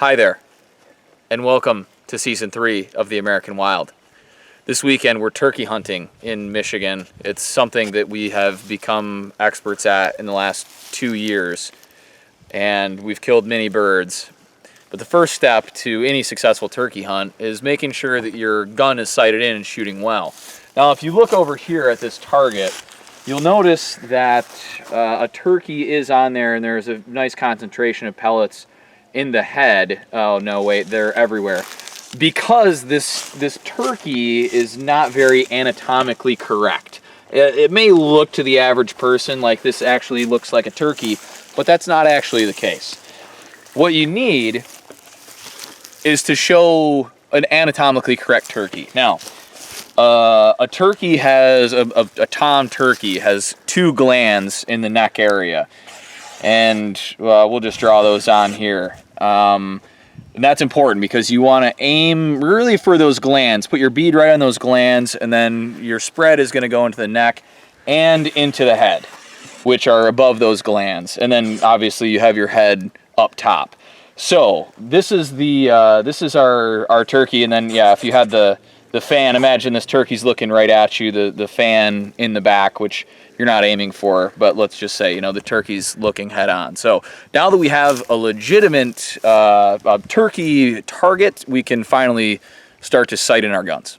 Hi there, and welcome to Season 3 of The American Wild. This weekend we're turkey hunting in Michigan. It's something that we have become experts at in the last 2 years, and we've killed many birds. But the first step to any successful turkey hunt is making sure that your gun is sighted in and shooting well. Now, if you look over here at this target, you'll notice that a turkey is on there, and there's a nice concentration of pellets in the head. Oh no, wait, they're everywhere. Because this turkey is not very anatomically correct. It may look to the average person like this actually looks like a turkey, but that's not actually the case. What you need is to show an anatomically correct turkey. Now, a turkey has, a tom turkey has 2 glands in the neck area. And we'll just draw those on here. And that's important because you want to aim really for those glands. Put your bead right on those glands, and then your spread is going to go into the neck and into the head, which are above those glands. And then obviously you have your head up top. So this is our turkey. And then yeah, if you had the fan, imagine this turkey's looking right at you, the fan in the back, which you're not aiming for, but let's just say, the turkey's looking head on. So now that we have a legitimate turkey target, we can finally start to sight in our guns.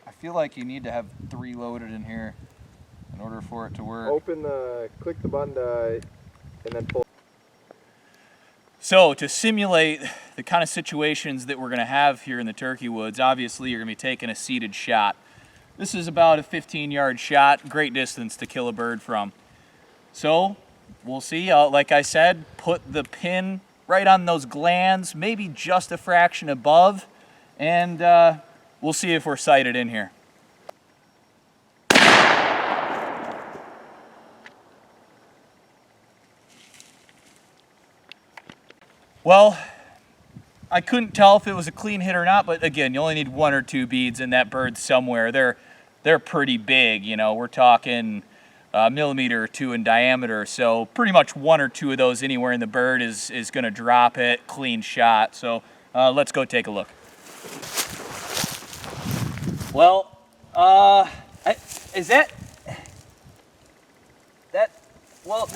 I feel like you need to have 3 loaded in here in order for it to work. Click the button and then pull. So to simulate the kind of situations that we're going to have here in the turkey woods, obviously you're going to be taking a seated shot. This is about a 15-yard shot, great distance to kill a bird from. So we'll see, like I said, put the pin right on those glands, maybe just a fraction above, and we'll see if we're sighted in here. Well, I couldn't tell if it was a clean hit or not, but again, you only need 1 or 2 beads in that bird somewhere. They're pretty big, we're talking a millimeter or 2 in diameter, so pretty much 1 or 2 of those anywhere in the bird is going to drop it, clean shot. So let's go take a look. Well, is that, well,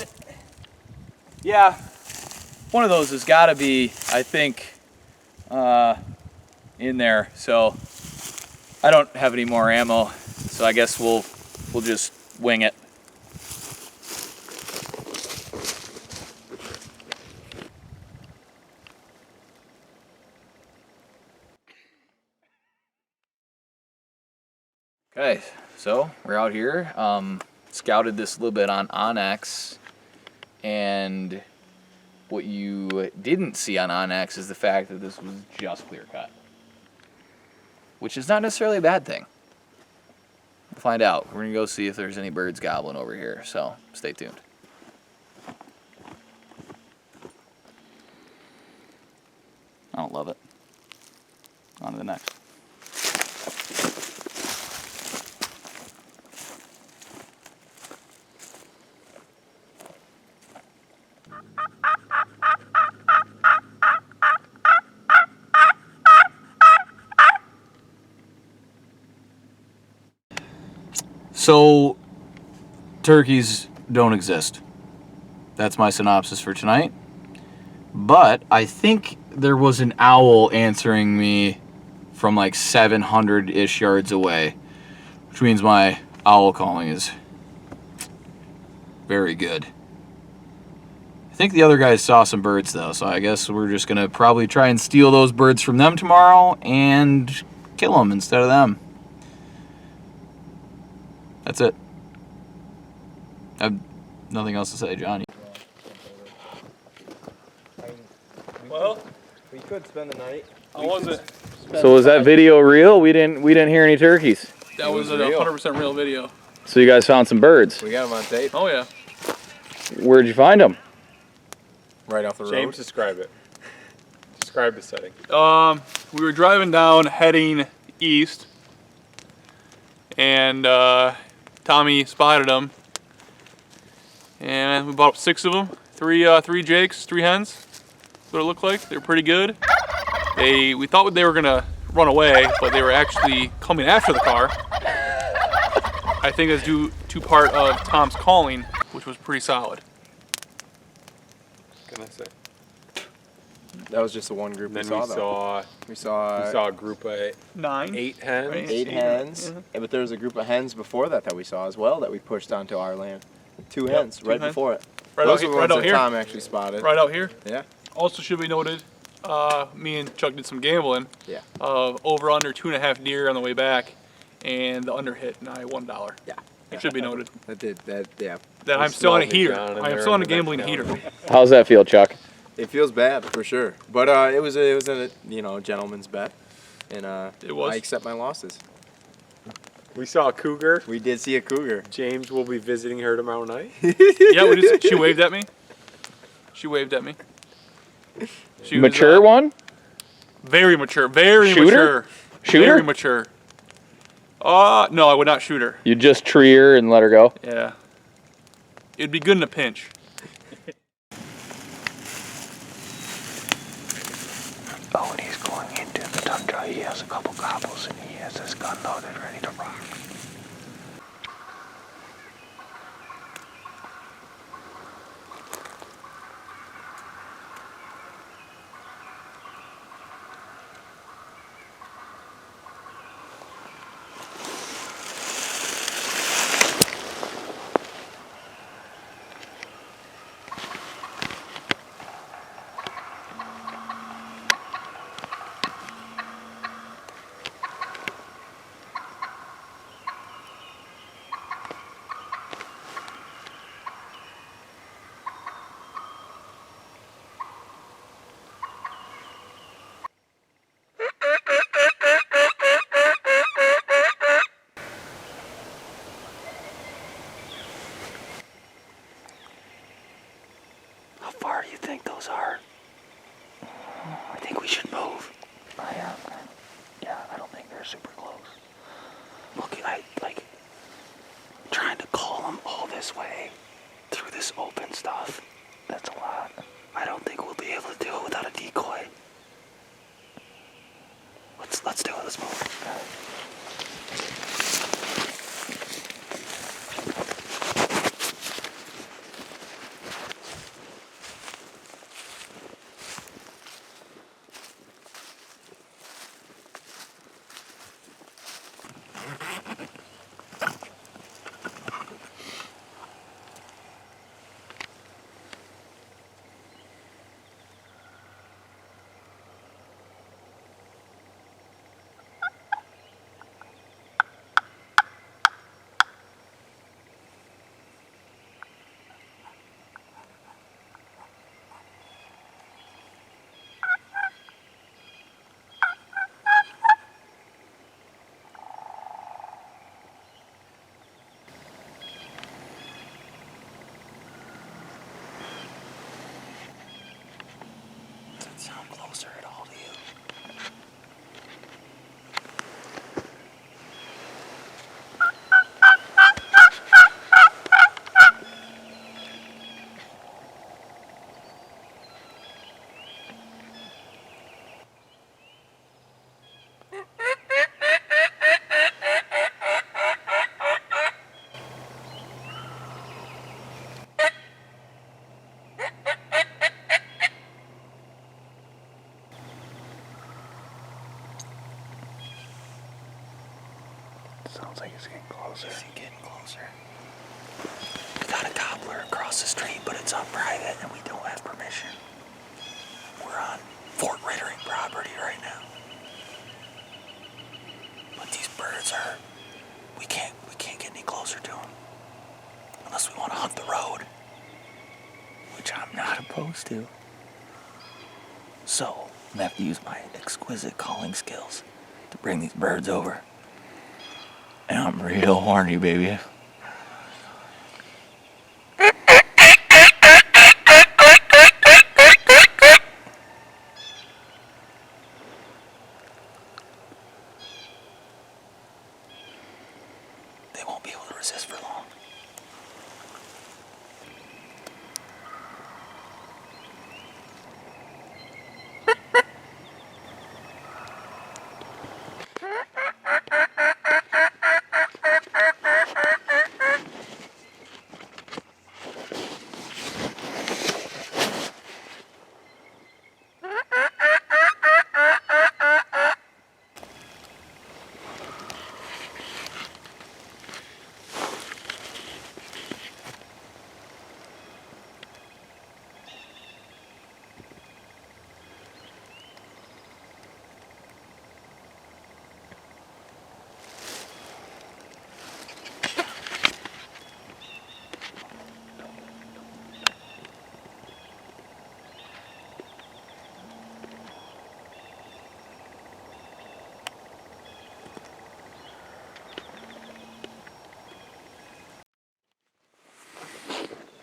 yeah, one of those has got to be, I think, in there. So I don't have any more ammo, so I guess we'll just wing it. Okay, so we're out here. Scouted this a little bit on Onyx, and what you didn't see on Onyx is the fact that this was just clear cut, which is not necessarily a bad thing. We'll find out. We're gonna go see if there's any birds gobbling over here, so stay tuned. I don't love it. On to the next. So, turkeys don't exist. That's my synopsis for tonight. But I think there was an owl answering me from like 700-ish yards away, which means my owl calling is very good. I think the other guys saw some birds though, so I guess we're just gonna probably try and steal those birds from them tomorrow and kill them instead of them. That's it. I have nothing else to say, Johnny. Well, We could spend the night. how was it? So was that video real? We didn't hear any turkeys. That was a 100% real video. So you guys found some birds. We got them on tape. Oh yeah. Where'd you find them? Right off the road. James, describe it. Describe the setting. We were driving down, heading east, and Tommy spotted them, and we bought up 6 of them. Three jakes, 3 hens. That's what it looked like. They were pretty good. We thought they were gonna run away, but they were actually coming after the car. I think that's due to part of Tom's calling, which was pretty solid. What can I say? That was just the one group Then we saw. we saw a group of 9. 8 hens. Right. 8 hens. Yeah, but there was a group of hens before that we saw as well that we pushed onto our land. 2 hens two right hens. before it. Right Those out, are the right ones out that here. Tom actually spotted. Right out here. Yeah. Also should be noted, me and Chuck did some gambling. Yeah. Over under 2.5 deer on the way back, and the under hit nigh $1. Yeah. It should be noted Yeah. that I'm still on a smelled me heater. down in I am there still on a in the gambling next heater. alley. How's that feel, Chuck? It feels bad for sure, but it was a gentleman's bet, and It was. I accept my losses. We saw a cougar. We did see a cougar. James will be visiting her tomorrow night. Yeah, she waved at me. She waved at me. She was, Mature one? Very mature. Very Shooter? mature. Shooter? Very mature. No, I would not shoot her. You just tree her and let her go? Yeah. It'd be good in a pinch. Oh, and he's going into the tundra. He has a couple gobbles and he has his gun loaded, ready to rock. How far do you think those are? I think we should move. Yeah, I don't think they're super close. Look, trying to call them all this way through this open stuff. That's a lot. I don't think we'll be able to do it without a decoy. Let's do it. Let's move. Sounds like it's getting closer. Is he getting closer? We got a gobbler across the street, but it's on private and we don't have permission. We're on Fort Riddering property right now. But these birds are, we can't get any closer to them. Unless we want to hunt the road. Which I'm not opposed to. So, I'm gonna have to use my exquisite calling skills to bring these birds over. And I'm real horny, baby. They won't be able to resist for long.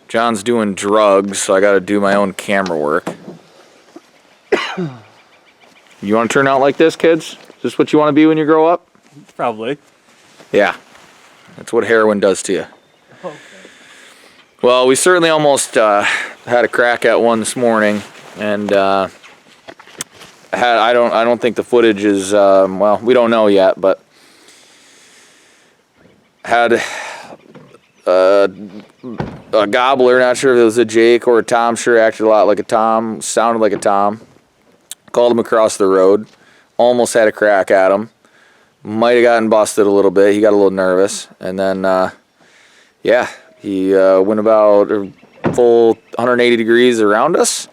John's doing drugs, so I gotta do my own camera work. You wanna turn out like this, kids? Is this what you wanna be when you grow up? Probably. Yeah. That's what heroin does to you. Okay. Well, we certainly almost had a crack at one this morning, and I don't think the footage is well, we don't know yet, but had a gobbler, not sure if it was a Jake or a Tom, sure acted a lot like a Tom, sounded like a Tom. Called him across the road, almost had a crack at him. Might have gotten busted a little bit. He got a little nervous, and then yeah, he went about a full 180 degrees around us,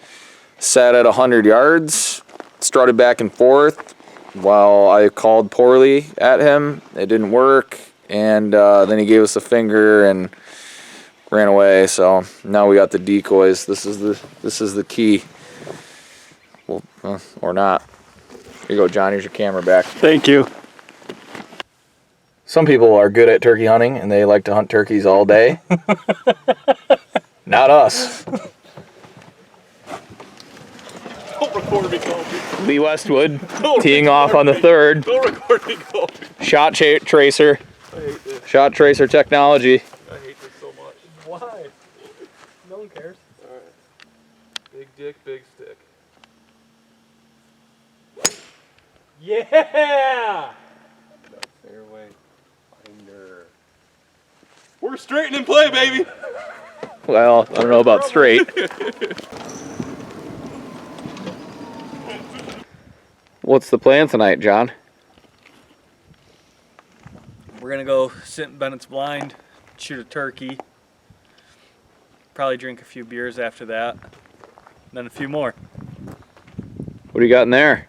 sat at 100 yards, strutted back and forth while I called poorly at him. It didn't work, and then he gave us a finger and ran away. So now we got the decoys. This is the key. Well, or not. Here you go, John. Here's your camera back. Thank you. Some people are good at turkey hunting and they like to hunt turkeys all day. Not us. Don't record me, Colby. Lee Westwood teeing off on the third. Don't record me, Colby. Shot tracer. I hate this. Shot tracer technology. I hate this so much. Why? No one cares. Alright. Big dick, big stick. Yeah! Fairway finder. We're straight in play, baby! Well, I don't know about straight. What's the plan tonight, John? We're gonna go sit in Bennett's blind, shoot a turkey, probably drink a few beers after that, then a few more. What do you got in there?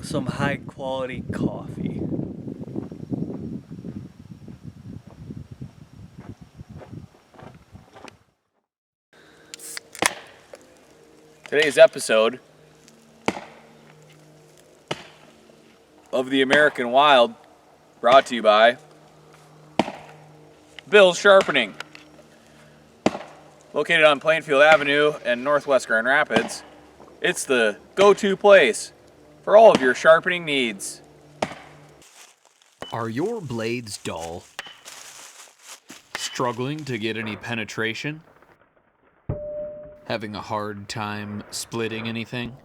Some high quality coffee. Today's episode of the American Wild brought to you by Bill's Sharpening. Located on Plainfield Avenue in Northwest Grand Rapids, it's the go-to place for all of your sharpening needs. Are your blades dull? Struggling to get any penetration? Having a hard time splitting anything?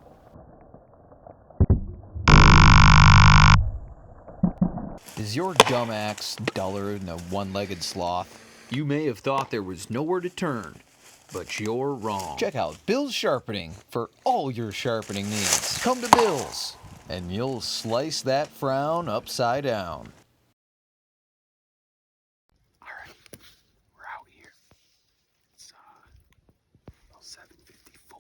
Is your dumb axe duller than a one-legged sloth? You may have thought there was nowhere to turn, but you're wrong. Check out Bill's Sharpening for all your sharpening needs. Come to Bill's. and you'll slice that frown upside down. Alright, we're out here. It's about 7:54.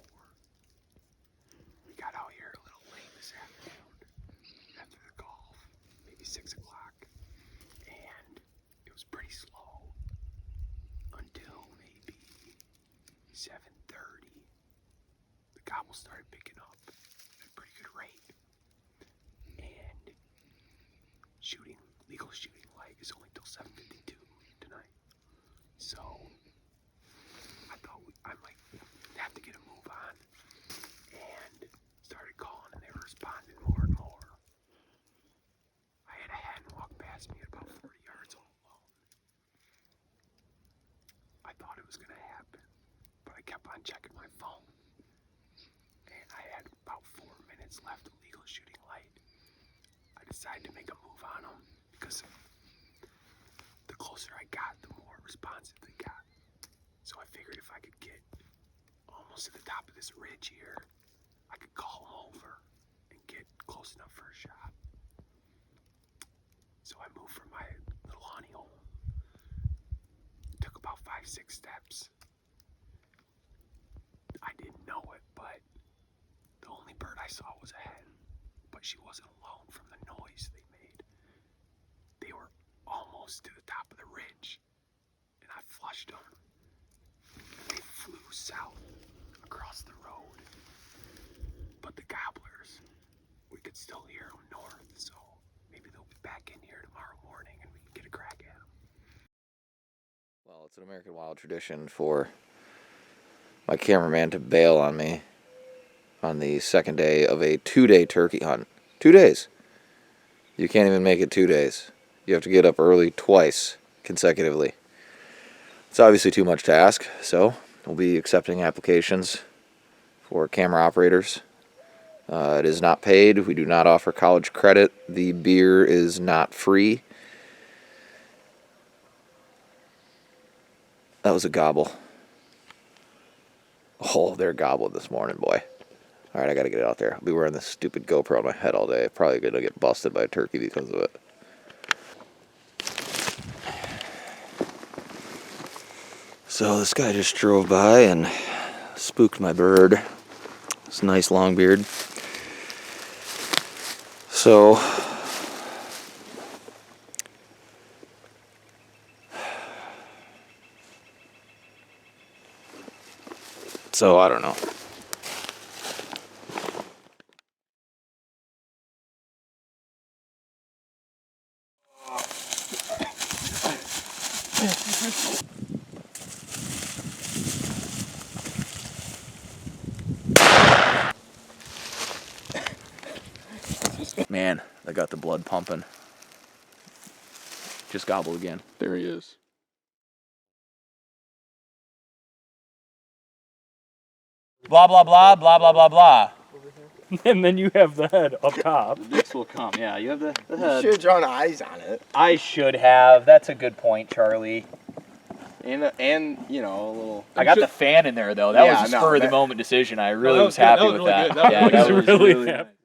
We got out here a little late this afternoon after the golf, maybe 6 o'clock, and it was pretty slow until maybe 7:30. The gobble started picking up at a pretty good rate, and legal shooting light is only till 7:52 tonight. So I thought I might have to get a move on, and started calling, and they were responding more and more. I had a hen walk past me at about 40 yards all alone. I thought it was gonna happen, but I kept on checking my phone, and I had about 4 minutes left of legal shooting light. I decided to make a move on them because the closer I got, the more responsive they got. So I figured if I could get almost to the top of this ridge here, I could call them over and get close enough for a shot. So I moved from my little honey hole. Took about 5-6 steps. I didn't know it, but the only bird I saw was a hen. But she wasn't alone from the noise they made. They were almost to the top of the ridge, and I flushed them. And they flew south across the road. But the gobblers, we could still hear them north, so maybe they'll be back in here tomorrow morning and we can get a crack at them. Well, it's an American Wild tradition for my cameraman to bail on me on the second day of a 2-day turkey hunt. 2 days. You can't even make it 2 days. You have to get up early twice consecutively. It's obviously too much to ask, so we'll be accepting applications for camera operators. It is not paid. We do not offer college credit. The beer is not free. That was a gobble. Oh, they're gobbled this morning, boy. All right, I got to get it out there. I'll be wearing this stupid GoPro on my head all day. Probably going to get busted by a turkey because of it. So this guy just drove by and spooked my bird. It's a nice long beard. So I don't know. Man, I got the blood pumping. Just gobbled again. There he is. Blah, blah, blah, blah, blah, blah, blah. And then you have the head up top. This will come, yeah. You have the You head. should have drawn eyes on it. I should have. That's a good point, Charlie. And you know, a little. I got the fan in there, though. That Yeah, was a no, spur of the that- moment decision. I really that was happy was with really that. good. That Yeah, was that was really really happy. nice.